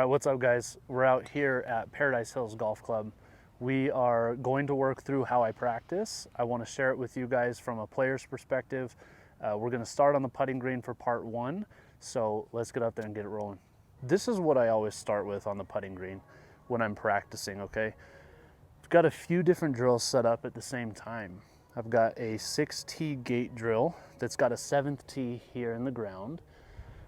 right, what's up guys? We're out here at Paradise Hills Golf Club. We are going to work through how I practice. I want to share it with you guys from a player's perspective. We're going to start on the putting green for part one, so let's get up there and get it rolling. This is what I always start with on the putting green when I'm practicing, okay? I've got a few different drills set up at the same time. I've got a 6-tee gate drill that's got a 7th tee here in the ground.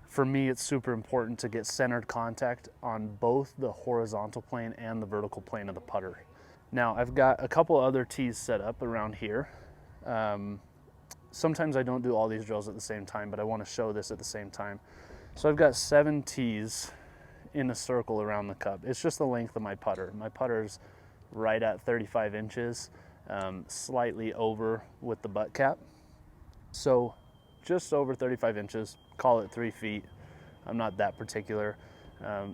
For me, it's super important to get centered contact on both the horizontal plane and the vertical plane of the putter. Now, I've got a couple other tees set up around here. Sometimes I don't do all these drills at the same time, but I want to show this at the same time. So I've got 7 tees in a circle around the cup. It's just the length of my putter. My putter's right at 35 inches, slightly over with the butt cap. So just over 35 inches, call it 3 feet. I'm not that particular.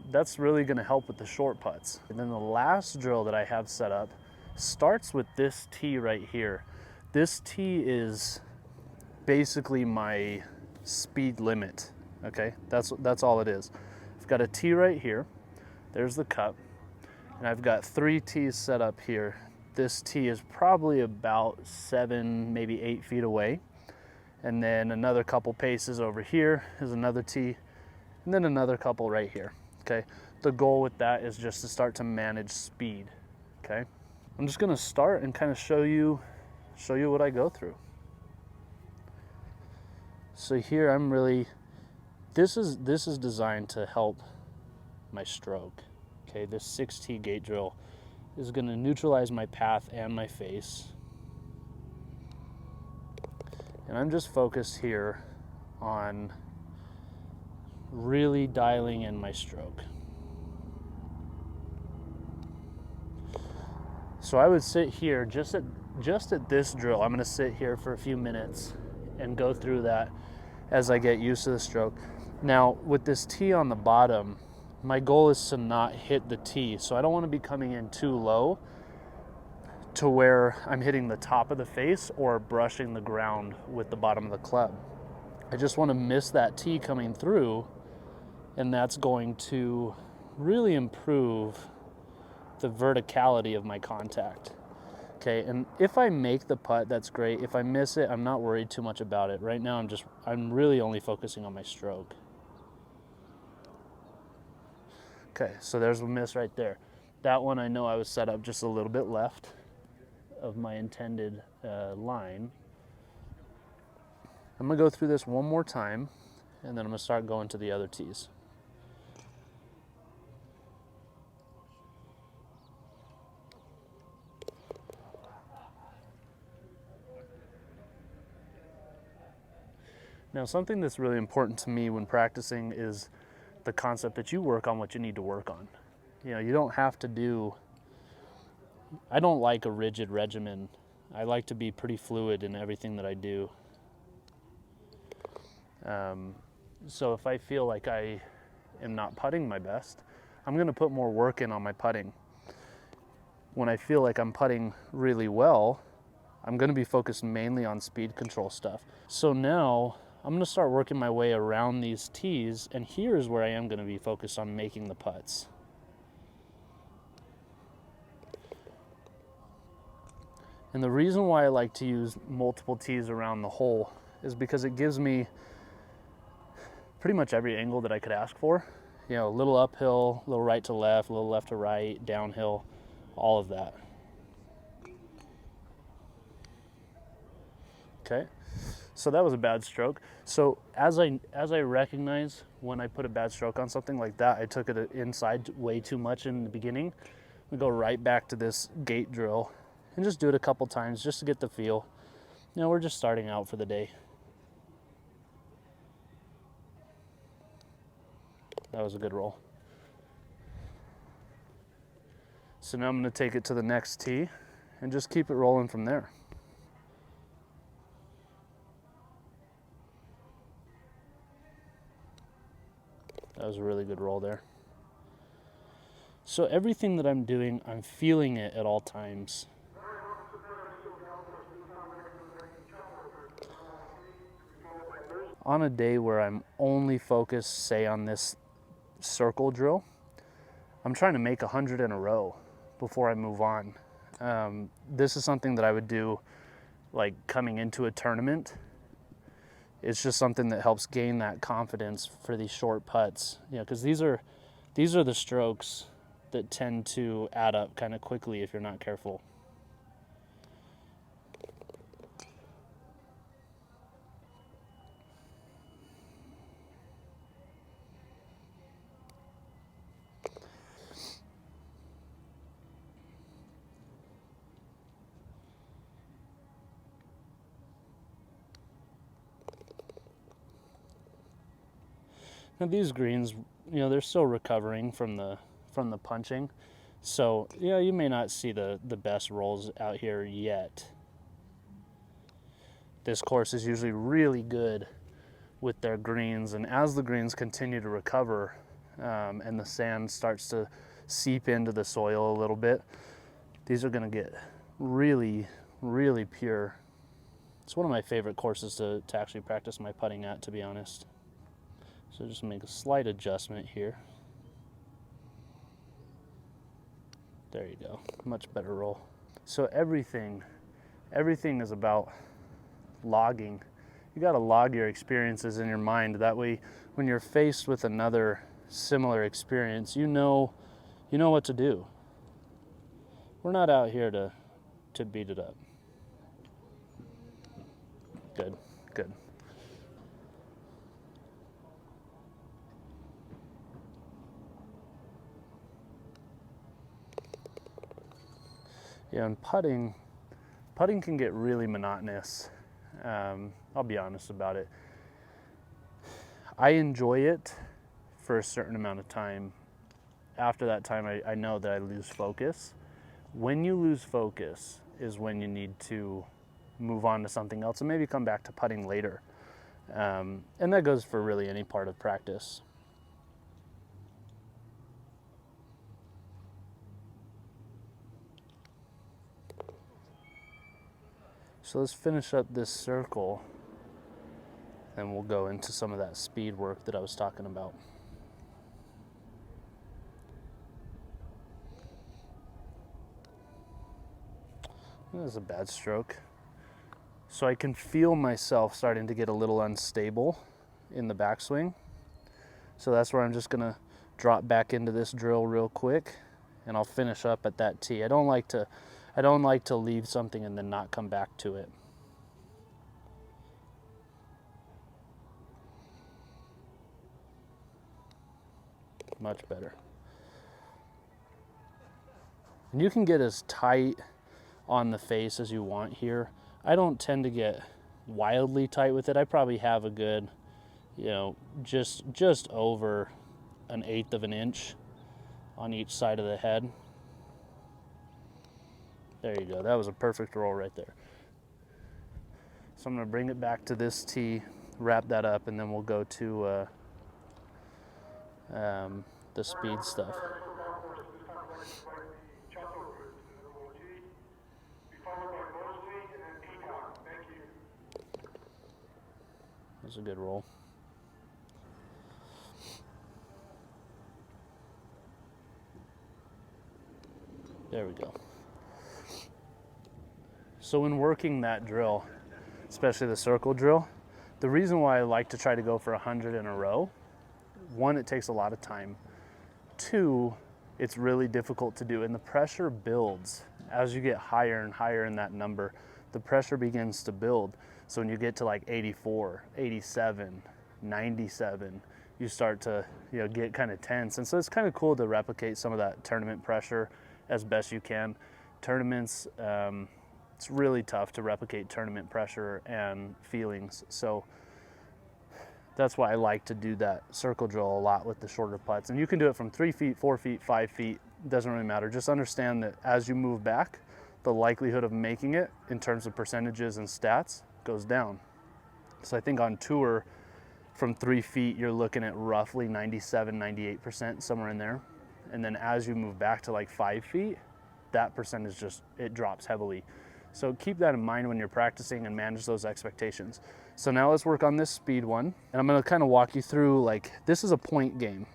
That's really gonna help with the short putts. And then the last drill that I have set up starts with this tee right here. This tee is basically my speed limit, okay? That's all it is. I've got a tee right here. There's the cup. And I've got 3 tees set up here. This tee is probably about 7, maybe 8 feet away. And then another couple paces over here is another tee, and then another couple right here, okay? The goal with that is just to start to manage speed, okay? I'm just gonna start and kind of show you what I go through. So here I'm really, this is designed to help my stroke, okay? This 6-tee gate drill is gonna neutralize my path and my face. And I'm just focused here on really dialing in my stroke. So I would sit here just at this drill. I'm gonna sit here for a few minutes and go through that as I get used to the stroke. Now with this tee on the bottom, my goal is to not hit the tee. So I don't wanna be coming in too low to where I'm hitting the top of the face or brushing the ground with the bottom of the club. I just want to miss that tee coming through, and that's going to really improve the verticality of my contact. Okay, and if I make the putt, that's great. If I miss it, I'm not worried too much about it. Right now, I'm really only focusing on my stroke. Okay, so there's a miss right there. That one I know I was set up just a little bit left of my intended line. I'm gonna go through this one more time, and then I'm gonna start going to the other tees. Now, something that's really important to me when practicing is the concept that you work on what you need to work on. You know, you don't have to do, I don't like a rigid regimen. I like to be pretty fluid in everything that I do. So if I feel like I am not putting my best, I'm gonna put more work in on my putting. When I feel like I'm putting really well, I'm gonna be focused mainly on speed control stuff. So now I'm gonna start working my way around these tees, and here's where I am gonna be focused on making the putts. And the reason why I like to use multiple tees around the hole is because it gives me pretty much every angle that I could ask for. You know, a little uphill, a little right to left, a little left to right, downhill, all of that. Okay, so that was a bad stroke. So as I recognize when I put a bad stroke on something like that, I took it inside way too much in the beginning. We go right back to this gate drill and just do it a couple times just to get the feel. You know, we're just starting out for the day. That was a good roll. So now I'm going to take it to the next tee and just keep it rolling from there. That was a really good roll there. So everything that I'm doing, I'm feeling it at all times. On a day where I'm only focused, say, on this circle drill, I'm trying to make 100 in a row before I move on. This is something that I would do like coming into a tournament. It's just something that helps gain that confidence for these short putts, you know, because these are the strokes that tend to add up kind of quickly if you're not careful. Now these greens, you know, they're still recovering from the punching. So, you know, you may not see the best rolls out here yet. This course is usually really good with their greens, and as the greens continue to recover and the sand starts to seep into the soil a little bit, these are going to get really, really pure. It's one of my favorite courses to actually practice my putting at, to be honest. So just make a slight adjustment here. There you go, much better roll. So everything is about logging. You got to log your experiences in your mind. That way, when you're faced with another similar experience, you know what to do. We're not out here to beat it up. Good, good. Yeah, and putting can get really monotonous. I'll be honest about it. I enjoy it for a certain amount of time. After that time, I know that I lose focus. When you lose focus is when you need to move on to something else and maybe come back to putting later. And that goes for really any part of practice. So let's finish up this circle, and we'll go into some of that speed work that I was talking about. That was a bad stroke. So I can feel myself starting to get a little unstable in the backswing. So that's where I'm just gonna drop back into this drill real quick, and I'll finish up at that tee. I don't like to leave something and then not come back to it. Much better. And you can get as tight on the face as you want here. I don't tend to get wildly tight with it. I probably have a good, you know, just over 1/8 of an inch on each side of the head. There you go. That was a perfect roll right there. So I'm going to bring it back to this tee, wrap that up, and then we'll go to the speed stuff. That's a good roll. There we go. So when working that drill, especially the circle drill, the reason why I like to try to go for 100 in a row, one, it takes a lot of time. Two, it's really difficult to do, and the pressure builds. As you get higher and higher in that number, the pressure begins to build. So when you get to like 84, 87, 97, you start to, you know, get kind of tense. And so it's kind of cool to replicate some of that tournament pressure as best you can. Tournaments, it's really tough to replicate tournament pressure and feelings. So that's why I like to do that circle drill a lot with the shorter putts. And you can do it from 3 feet, 4 feet, 5 feet, doesn't really matter. Just understand that as you move back, the likelihood of making it in terms of percentages and stats goes down. So I think on tour, from 3 feet, you're looking at roughly 97, 98%, somewhere in there. And then as you move back to like 5 feet, that percentage it drops heavily. So keep that in mind when you're practicing and manage those expectations. So now let's work on this speed one. And I'm gonna kind of walk you through, like, this is a point game.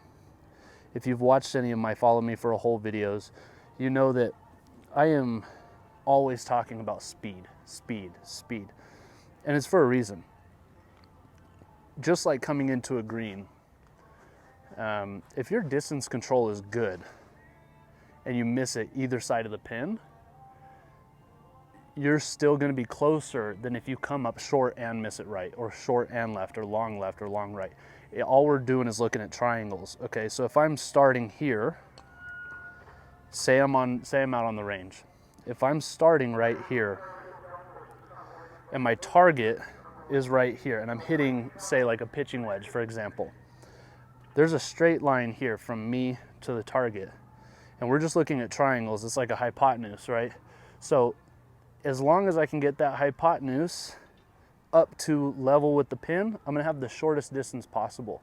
if you've watched any of my Follow Me for a Hole videos, you know that I am always talking about speed, speed, speed. And it's for a reason. Just like coming into a green, if your distance control is good and you miss it either side of the pin, you're still going to be closer than if you come up short and miss it right, or short and left, or long right. All we're doing is looking at triangles. Okay, so if I'm starting here, say I'm out on the range. If I'm starting right here and my target is right here and I'm hitting, say, like a pitching wedge, for example, there's a straight line here from me to the target, and we're just looking at triangles. It's like a hypotenuse, right? So as long as I can get that hypotenuse up to level with the pin, I'm gonna have the shortest distance possible.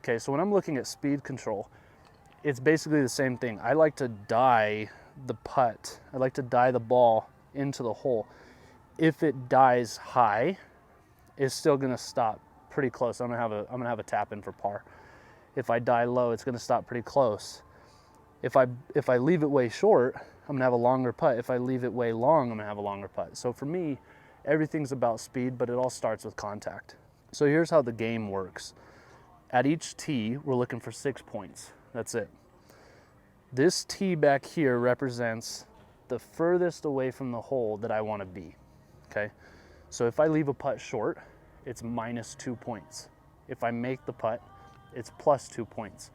Okay, so when I'm looking at speed control, it's basically the same thing. I like to die the putt. I like to die the ball into the hole. If it dies high, it's still gonna stop pretty close. I'm gonna have a tap in for par. If I die low, it's gonna stop pretty close. If I leave it way short, I'm gonna have a longer putt. If I leave it way long, I'm gonna have a longer putt. So for me, everything's about speed, but it all starts with contact. So here's how the game works. At each tee, we're looking for 6 points. That's it. This tee back here represents the furthest away from the hole that I want to be. Okay? So if I leave a putt short, it's -2 points. If I make the putt, it's +2 points.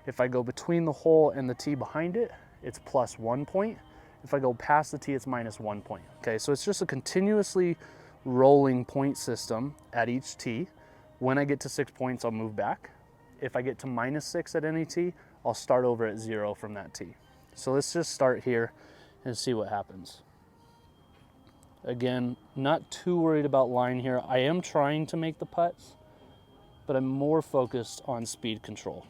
If I go between the hole and the tee behind it, it's +1 point. If I go past the tee, it's -1 point. Okay, so it's just a continuously rolling point system at each tee. When I get to 6 points, I'll move back. If I get to -6 at any tee, I'll start over at 0 from that tee. So let's just start here and see what happens. Again, not too worried about line here. I am trying to make the putts, but I'm more focused on speed control.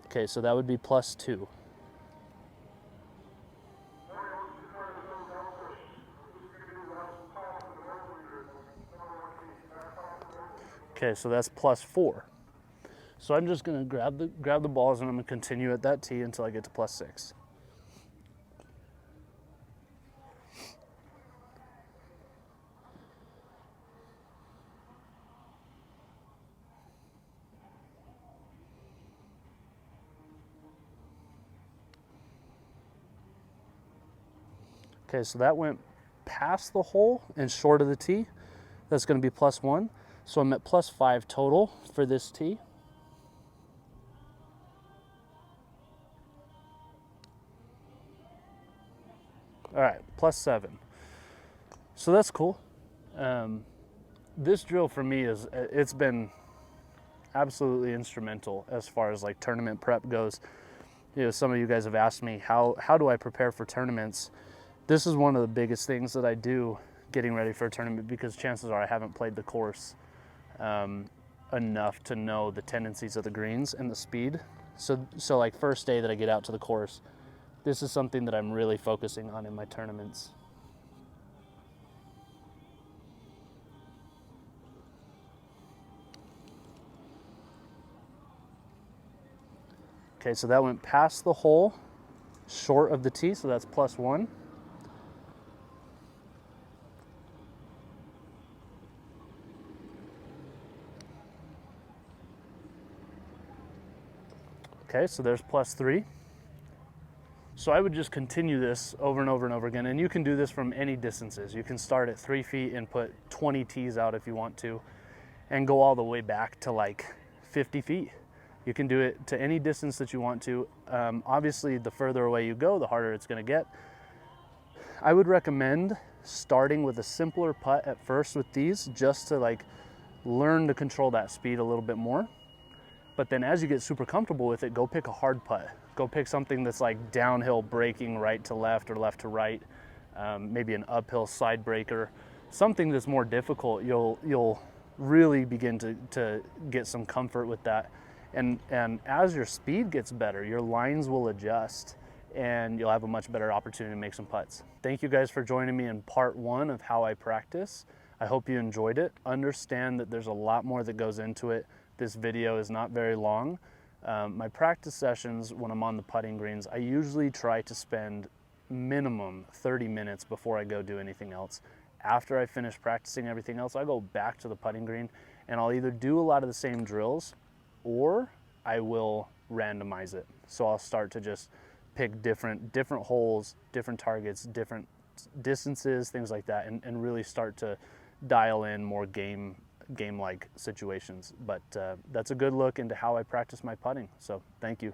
Okay, so that would be +2. Okay, so that's +4. So I'm just gonna grab the balls and I'm gonna continue at that tee until I get to +6. Okay, so that went past the hole and short of the tee. That's gonna be +1. So I'm at +5 total for this tee. All right, +7. So that's cool. This drill for me it's been absolutely instrumental as far as like tournament prep goes. You know, some of you guys have asked me how do I prepare for tournaments. This is one of the biggest things that I do getting ready for a tournament, because chances are I haven't played the course enough to know the tendencies of the greens and the speed. So like first day that I get out to the course, this is something that I'm really focusing on in my tournaments. Okay, so that went past the hole, short of the tee, so that's +1. Okay, so there's +3. So I would just continue this over and over and over again, and you can do this from any distances. You can start at 3 feet and put 20 tees out if you want to, and go all the way back to like 50 feet. You can do it to any distance that you want to. Obviously, the further away you go, the harder it's gonna get. I would recommend starting with a simpler putt at first with these, just to like learn to control that speed a little bit more. But then as you get super comfortable with it, go pick a hard putt. Go pick something that's like downhill breaking right to left or left to right, maybe an uphill side breaker, something that's more difficult. You'll really begin to get some comfort with that. And as your speed gets better, your lines will adjust and you'll have a much better opportunity to make some putts. Thank you guys for joining me in part 1 of how I practice. I hope you enjoyed it. Understand that there's a lot more that goes into it. This video is not very long. My practice sessions when I'm on the putting greens, I usually try to spend minimum 30 minutes before I go do anything else. After I finish practicing everything else, I go back to the putting green and I'll either do a lot of the same drills or I will randomize it. So I'll start to just pick different holes, different targets, different distances, things like that, and really start to dial in more game-like situations. But that's a good look into how I practice my putting. So thank you.